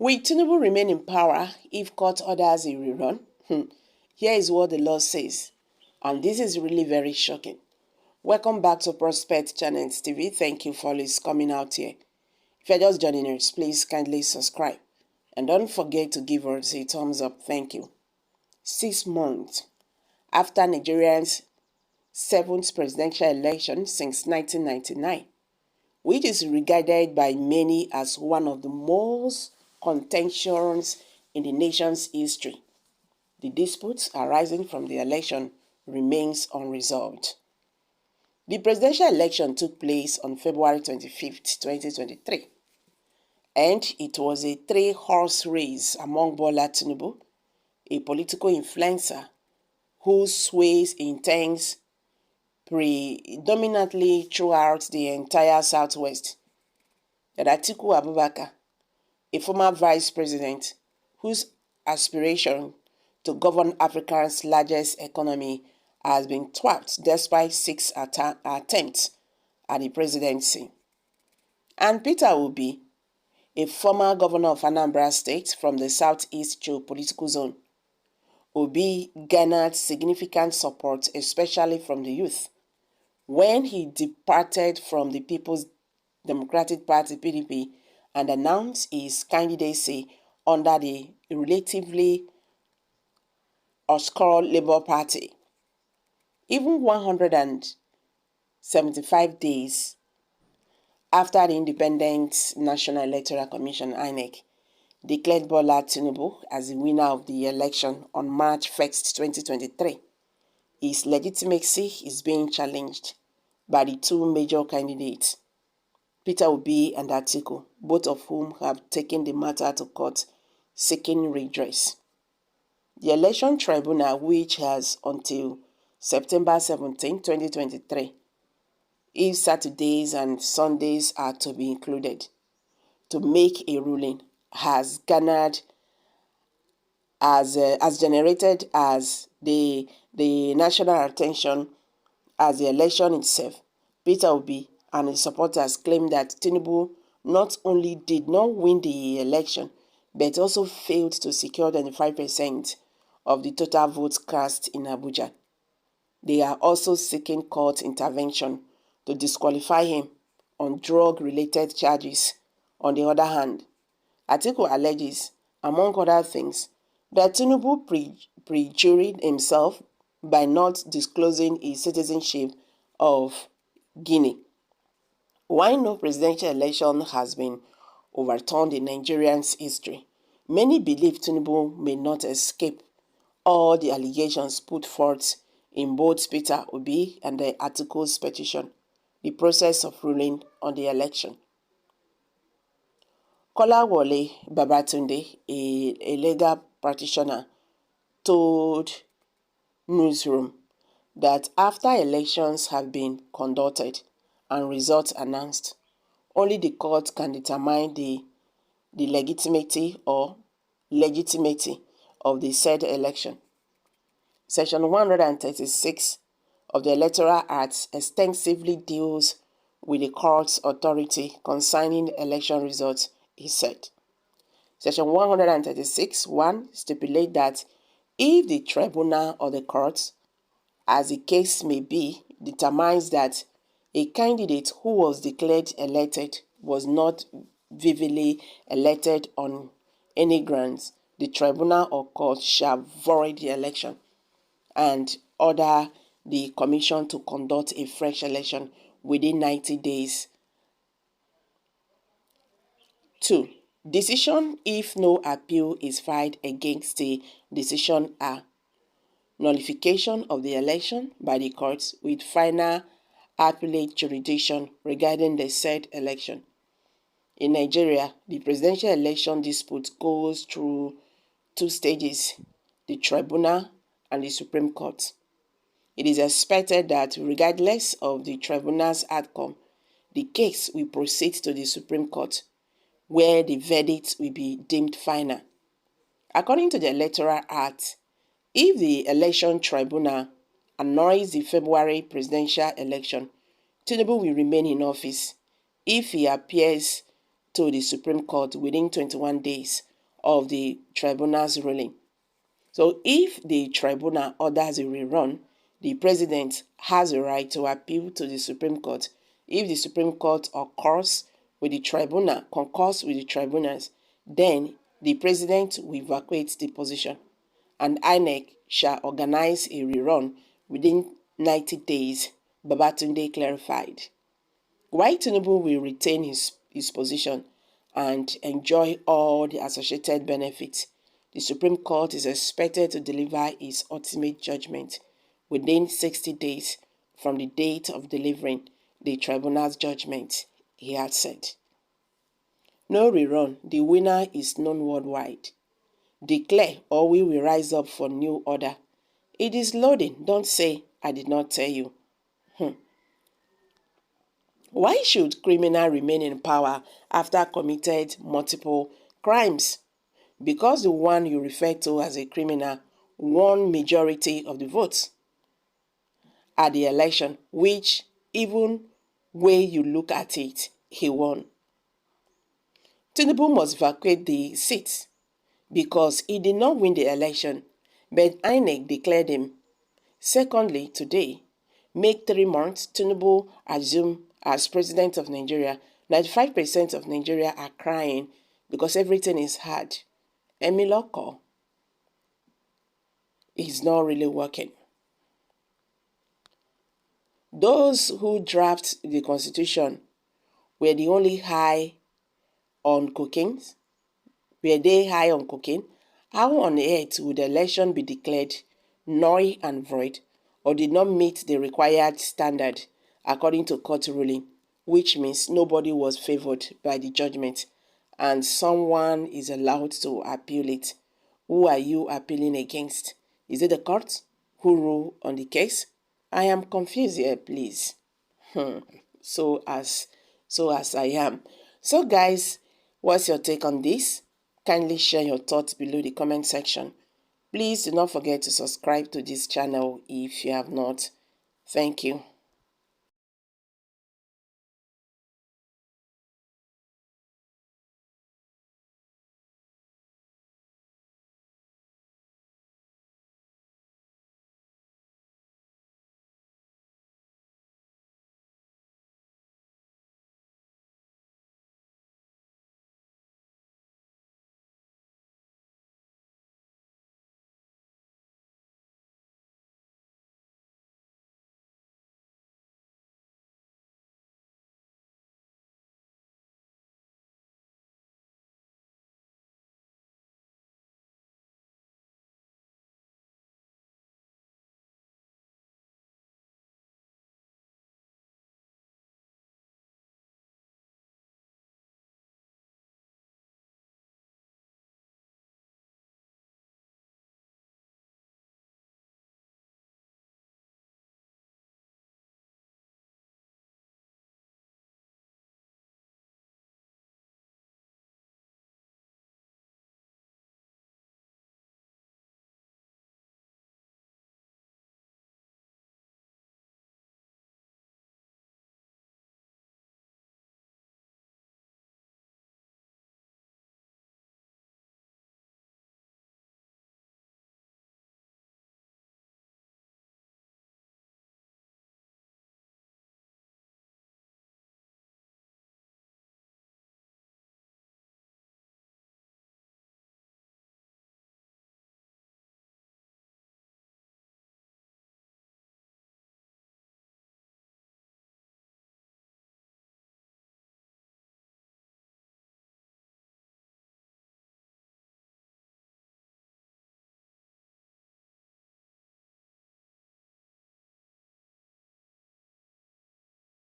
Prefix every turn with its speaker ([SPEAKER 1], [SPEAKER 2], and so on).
[SPEAKER 1] Will Tinubu remain in power if court orders a rerun? Here is what the law says, and this is really very shocking. Welcome back to Prospect Channels TV. Thank you for always coming out here. If you're just joining us, please kindly subscribe. And don't forget to give us a thumbs up. Thank you. 6 months after Nigerians' 7th presidential election since 1999, which is regarded by many as one of the most contentious in the nation's history, the disputes arising from the election remains unresolved. The presidential election took place on February 25, 2023, and it was a 3-horse race among Bola Tinubu, a political influencer whose sways intense predominantly throughout the entire Southwest, and Atiku Abubakar, a former vice president whose aspiration to govern Africa's largest economy has been thwarted despite 6 attempts at the presidency. And Peter Obi, a former governor of Anambra State from the Southeast geopolitical zone. Obi garnered significant support, especially from the youth, when he departed from the People's Democratic Party (PDP) and announced his candidacy under the relatively obscure Labour Party. Even 175 days after the Independent National Electoral Commission (INEC) declared Bola Tinubu as the winner of the election on March 1st, 2023, his legitimacy is being challenged by the 2 major candidates, Peter Obi and Atiku, both of whom have taken the matter to court seeking redress. The Election Tribunal, which has until September 17, 2023, if Saturdays and Sundays are to be included, to make a ruling, has generated as the national attention as the election itself. Peter Obi and his supporters claim that Tinubu not only did not win the election, but also failed to secure 25% of the total votes cast in Abuja. They are also seeking court intervention to disqualify him on drug-related charges. On the other hand, Atiku alleges, among other things, that Tinubu perjured himself by not disclosing his citizenship of Guinea. While no presidential election has been overturned in Nigerians' history, many believe Tinubu may not escape all the allegations put forth in both Peter Obi and the Atiku's petition, the process of ruling on the election. Kolawole Babatunde, a legal practitioner, told Newsroom that after elections have been conducted and results announced, only the court can determine the legitimacy of the said election. Section 136 of the Electoral Act extensively deals with the court's authority concerning election results, he said. Section 136(1) stipulates that if the tribunal or the court, as the case may be, determines that a candidate who was declared elected was not vividly elected on any grounds, the tribunal or court shall void the election and order the commission to conduct a fresh election within 90 days. 2. Decision if no appeal is filed against the decision are nullification of the election by the courts with final appellate jurisdiction regarding the said election. In Nigeria, the presidential election dispute goes through 2 stages, the tribunal and the Supreme Court. It is expected that regardless of the tribunal's outcome, the case will proceed to the Supreme Court, where the verdict will be deemed final. According to the Electoral Act, if the election tribunal annuls the February presidential election, Tinubu will remain in office if he appears to the Supreme Court within 21 days of the tribunal's ruling. So if the tribunal orders a rerun, the president has a right to appeal to the Supreme Court. If the Supreme Court concurs with the tribunals, then the president will vacate the position, and INEC shall organize a rerun within 90 days, Babatunde clarified. While Tinubu will retain his position and enjoy all the associated benefits, the Supreme Court is expected to deliver its ultimate judgment within 60 days from the date of delivering the tribunal's judgment, he had said. No rerun, the winner is known worldwide. Declare or we will rise up for new order. It is loading, don't say I did not tell you. Why should criminal remain in power after committed multiple crimes? Because the one you refer to as a criminal won majority of the votes at the election, which even way you look at it, he won. Tinubu must vacate the seat because he did not win the election, but INEC declared him. Secondly, today, make 3 months, Tinubu assumed as president of Nigeria. 95% of Nigeria are crying because everything is hard. Emiloko is not really working. Those who draft the constitution were the only high on cocaine. Were they high on cocaine? How on earth would the election be declared null and void or did not meet the required standard according to court ruling, which means nobody was favored by the judgment and someone is allowed to appeal it? Who are you appealing against? Is it the court who rule on the case? I am confused here, please. So as I am. So guys, what's your take on this? Kindly share your thoughts below the comment section. Please do not forget to subscribe to this channel if you have not. Thank you.